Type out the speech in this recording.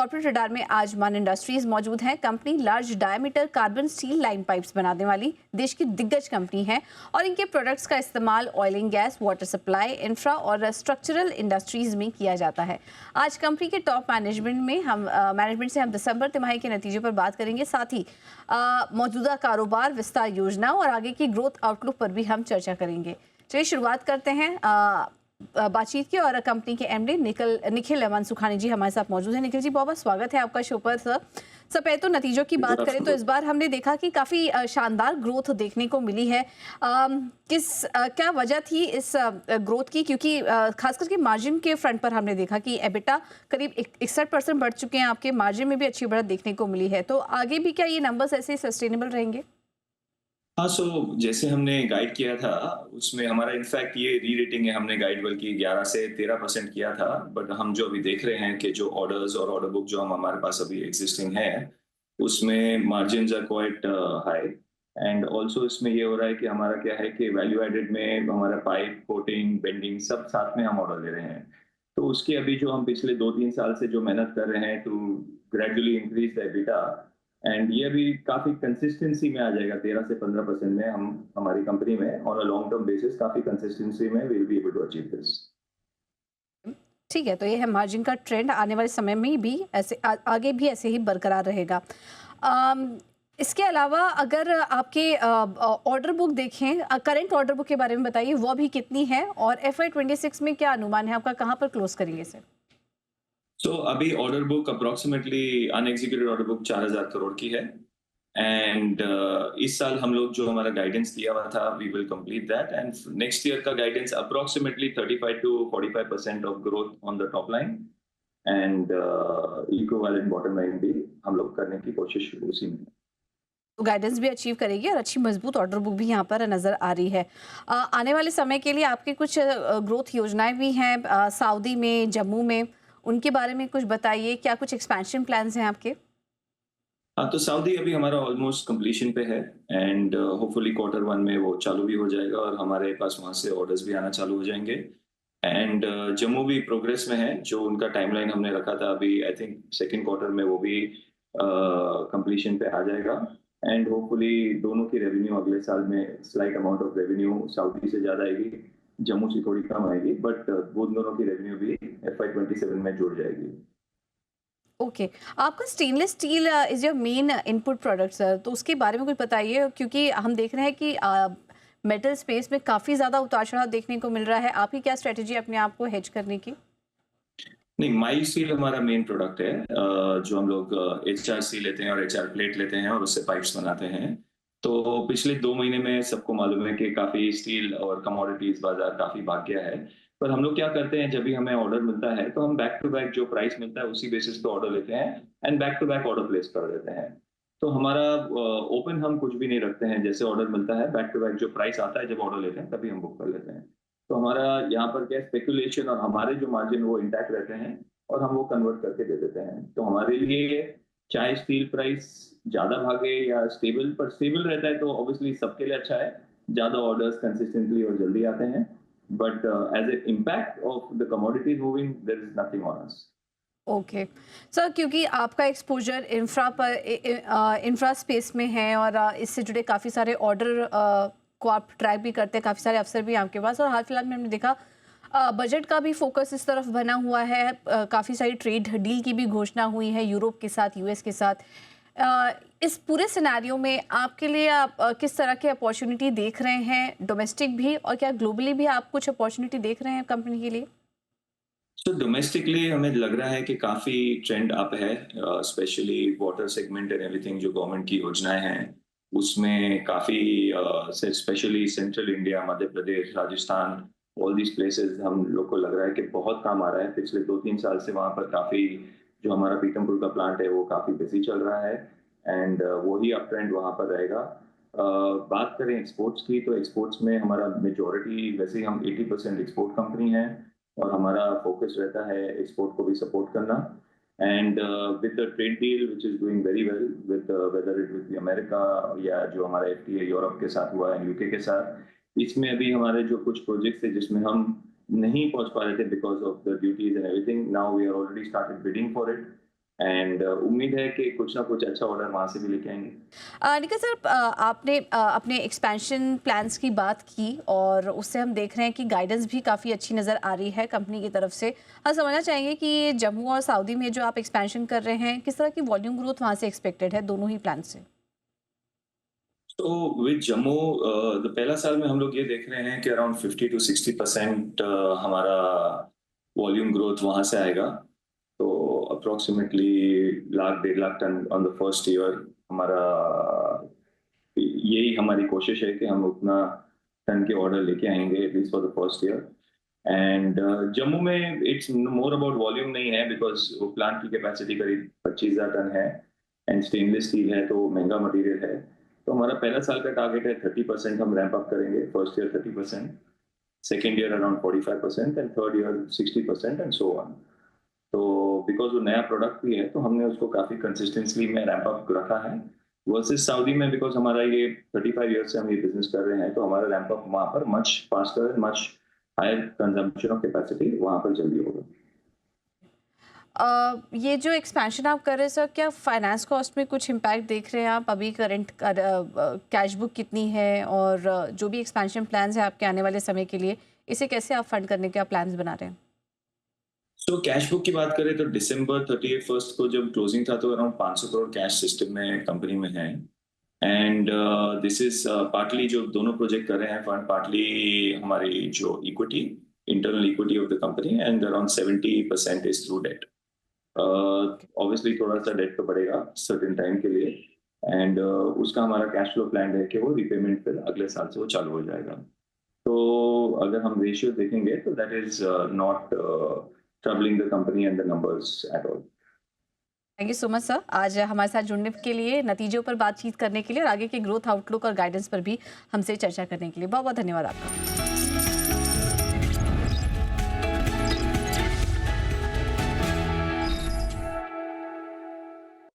Corporate radar में आज मान इंडस्ट्रीज मौजूद हैं। Company large diameter carbon steel line pipes बनाने वाली देश की दिग्गज कंपनी है और इनके प्रोडक्ट्स का इस्तेमाल oil and gas, water supply, infra और स्ट्रक्चरल इंडस्ट्रीज में किया जाता है। आज कंपनी के टॉप मैनेजमेंट से हम दिसंबर तिमाही के नतीजों पर बात करेंगे। साथ ही मौजूदा कारोबार विस्तार योजना और आगे की ग्रोथ आउटलुक पर भी हम चर्चा करेंगे। चलिए शुरुआत करते हैं बातचीत की और कंपनी के एमडी निखिल मनसुखानी जी हमारे साथ मौजूद हैं। निखिल जी, बहुत बहुत स्वागत है आपका शो पर। सर, पहले तो नतीजों की बात करें तो इस बार हमने देखा कि काफ़ी शानदार ग्रोथ देखने को मिली है। क्या वजह थी इस ग्रोथ की? क्योंकि खास करके मार्जिन के फ्रंट पर हमने देखा कि एबिटा करीब 61% बढ़ चुके हैं, आपके मार्जिन में भी अच्छी बढ़त देखने को मिली है। तो आगे भी क्या ये नंबर्स ऐसे सस्टेनेबल रहेंगे? हाँ, जैसे हमने गाइड किया था, उसमें हमारा इनफैक्ट ये री रेटिंग है, हमने गाइड बल्कि 11 से 13% किया था। बट हम जो अभी देख रहे हैं कि जो ऑर्डर्स और ऑर्डर बुक जो हमारे पास अभी एग्जिस्टिंग है, उसमें margins are quite high. And also इसमें ये हो रहा है कि हमारा क्या है कि वैल्यू एडेड में हमारा पाइप, कोटिंग, बेंडिंग सब साथ में हम ऑर्डर ले रहे हैं। तो उसके अभी जो हम पिछले 2-3 साल से जो मेहनत कर रहे हैं to gradually increase the EBITDA, and ये भी काफी कंसिस्टेंसी में आ जाएगा। 13 से 15% में हम हमारी कंपनी में on a long term basis काफी कंसिस्टेंसी में will be able to achieve this. ठीक है, तो ये है मार्जिन का ट्रेंड। आने वाले समय में भी ऐसे आगे भी ऐसे ही बरकरार रहेगा। इसके अलावा अगर आपके ऑर्डर बुक देखें, करंट ऑर्डर बुक के बारे में बताइए, वो भी कितनी है और FY26 में क्या अनुमान है आपका, कहाँ पर क्लोज करेंगे इसे? अभी order book approximately unexecuted order book 4000 crore की है। एंड इस साल हम लोग जो हमारा गाइडेंस दिया हुआ था, we will complete that. And next year का guidance approximately 35 to 45% of growth on the top line and equivalent bottom line भी हम लोग करने की कोशिश उसी में। तो गाइडेंस भी अचीव करेगी और अच्छी मजबूत ऑर्डर बुक भी यहाँ पर नज़र आ रही है। आने वाले समय के लिए आपके कुछ ग्रोथ योजनाएं भी हैं सऊदी में, जम्मू में, उनके बारे में कुछ बताइए। क्या कुछ एक्सपेंशन प्लान्स हैं आपके? हाँ, तो सऊदी अभी हमारा ऑलमोस्ट कंप्लीशन पे है एंड होपफुली Q1 में वो चालू भी हो जाएगा और हमारे पास वहाँ से ऑर्डर्स भी आना चालू हो जाएंगे। एंड जम्मू भी प्रोग्रेस में है, जो उनका टाइमलाइन हमने रखा था अभी आई थिंक Q2 में वो भी कंप्लीशन पे आ जाएगा। एंड होपफुली दोनों की रेवेन्यू अगले साल में slight amount of revenue Saudi से ज़्यादा आएगी, जम्मू से थोड़ी कम आएगी, बट वो दोनों की रेवेन्यू भी FY27 में जुड़ जाएगी। ओके, आपका stainless steel is your main input product sir, तो उसके बारे में कुछ बताइए। क्योंकि हम देख रहे हैं कि मेटल स्पेस में काफ़ी ज़्यादा उतार चढ़ाव देखने को मिल रहा है। आपकी क्या स्ट्रेटजी अपने आप को हेज करने की? नहीं, माइल्ड स्टील हमारा मेन प्रोडक्ट है। जो हम लोग HRC लेते हैं और HR प्लेट लेते हैं और उससे पाइप्स बनाते हैं। तो पिछले 2 महीने में सबको मालूम है कि काफ़ी स्टील और कमोडिटीज़ बाज़ार काफ़ी भाग गया है। पर हम लोग क्या करते हैं, जब भी हमें ऑर्डर मिलता है, तो हम बैक टू बैक जो प्राइस मिलता है, उसी बेसिस पे ऑर्डर लेते हैं and back to back order place कर देते हैं। तो हमारा ओपन हम कुछ भी नहीं रखते हैं। जैसे ऑर्डर मिलता है, बैक टू बैक जो प्राइस आता है, जब ऑर्डर लेते हैं, तभी हम बुक कर लेते हैं। तो हमारा यहाँ पर क्या स्पेकुलेशन और हमारे जो मार्जिन वो इंटैक्ट रहते हैं और हम वो कन्वर्ट करके दे देते हैं। तो हमारे लिए चाहे स्टील प्राइस ज़्यादा भागे या स्टेबल, पर स्टेबल रहता है तो ऑब्वियसली सबके लिए अच्छा है। ज़्यादा ऑर्डर्स कंसिस्टेंटली और जल्दी आते हैं। But as a impact of the commodities moving, there is nothing on us. Okay sir, क्योंकि आपका एक्सपोजर इंफ्रा स्पेस में है और इससे जुड़े काफ़ी सारे ऑर्डर को आप ट्रैक भी करते हैं, काफ़ी सारे अफसर भी हैं आपके पास, और हाल फिलहाल में हमने देखा बजट का भी फोकस इस तरफ बना हुआ है। काफ़ी सारी ट्रेड डील की भी घोषणा हुई है यूरोप के साथ, US के साथ। इस पूरे सिनेरियो में आपके लिए आप किस तरह के अपॉर्चुनिटी देख रहे हैं, डोमेस्टिक भी और क्या ग्लोबली भी आप कुछ अपॉर्चुनिटी देख रहे हैं कंपनी के लिए? डोमेस्टिकली हमें लग रहा है कि काफ़ी ट्रेंड अप है, specially water segment and everything. जो गवर्नमेंट की योजनाएं हैं, उसमें काफ़ी specially central India, Madhya Pradesh, Rajasthan, all these places हम लोग को लग रहा है कि बहुत काम आ रहा है। पिछले 2-3 साल से वहाँ पर काफ़ी जो हमारा पीतमपुर का प्लांट है, वो काफ़ी बिजी चल रहा है एंड वही अप ट्रेंड वहाँ पर रहेगा। बात करें एक्सपोर्ट्स की, तो एक्सपोर्ट्स में हमारा मेजोरिटी, वैसे ही हम 80% एक्सपोर्ट कंपनी है और हमारा फोकस रहता है एक्सपोर्ट को भी सपोर्ट करना। And with the trade deal which is doing very well with whether it with America या जो हमारा FTA यूरोप के साथ हुआ है, UK के साथ, इसमें अभी हमारे जो कुछ प्रोजेक्ट्स थे जिसमें हम नहीं पहुंच पा रहे थे because of the duties and everything, now we are already started bidding for it and उम्मीद है कि कुछ ना कुछ अच्छा ऑर्डर वहाँ से भी लेके आएंगे। निखिल सर, आपने अपने एक्सपेंशन प्लान्स की बात की और उससे हम देख रहे हैं कि गाइडेंस भी काफ़ी अच्छी नज़र आ रही है कंपनी की तरफ से। हम समझना चाहेंगे कि ये जम्मू और सऊदी में जो आप एक्सपेंशन कर रहे हैं, किस तरह की वॉल्यूम ग्रोथ वहाँ से एक्सपेक्टेड है दोनों ही प्लान से? तो विद जम्मू द पहला साल में हम लोग ये देख रहे हैं कि अराउंड 50 टू 60% हमारा वॉल्यूम ग्रोथ वहाँ से आएगा। तो approximately lakh 1.5 lakh ton on the first year. हमारा यही हमारी कोशिश है कि हम उतना टन के ऑर्डर लेके आएंगे at least for the first year. And Jammu में इट्स मोर अबाउट वॉल्यूम नहीं है, बिकॉज वो प्लांट की कैपेसिटी करीब 25,000 टन है एंड स्टेनलेस स्टील है तो महंगा मटेरियल है। तो हमारा पहला साल का टारगेट है 30% हम रैंप अप करेंगे, first year 30%, second year around 45% and third year 60% and so on. तो बिकॉज वो नया प्रोडक्ट भी है तो हमने उसको काफी कंसिस्टेंटली में रैंप अप रखा है वर्सेस सऊदी में, बिकॉज हमारा ये 35 ईयर से हम ये बिजनेस कर रहे हैं तो हमारा रैंप अप वहाँ पर much faster, much higher consumption of capacity वहाँ पर जल्दी होगा। ये जो एक्सपेंशन आप कर रहे हैं सर, क्या फाइनेंस कॉस्ट में कुछ इम्पैक्ट देख रहे हैं आप? अभी करंट कैश बुक कितनी है और जो भी एक्सपेंशन प्लान्स हैं आपके आने वाले समय के लिए, इसे कैसे आप फंड करने के प्लान्स बना रहे हैं? सो कैश बुक की बात करें तो दिसंबर 31 को जब क्लोजिंग था तो अराउंड 500 करोड़ कैश सिस्टम में कंपनी में है। एंड दिस इज पार्टली जो दोनों प्रोजेक्ट कर रहे हैं फंड, पार्टली हमारी जो equity, internal equity of the company, and around 70% is through debt. Obviously थोड़ा सा डेट तो बढ़ेगा सर्टेन टाइम के लिए एंड उसका हमारा कैश फ्लो प्लान है कि वो रिपेमेंट फिर अगले साल से वो चालू हो जाएगा। तो अगर हम रेशियो देखेंगे तो that is not troubling the company and the numbers at all. Thank you so much sir, आज हमारे साथ जुड़ने के लिए, नतीजों पर बातचीत करने के लिए और आगे के ग्रोथ आउटलुक और गाइडेंस पर भी हमसे चर्चा करने के लिए बहुत बहुत धन्यवाद आपका।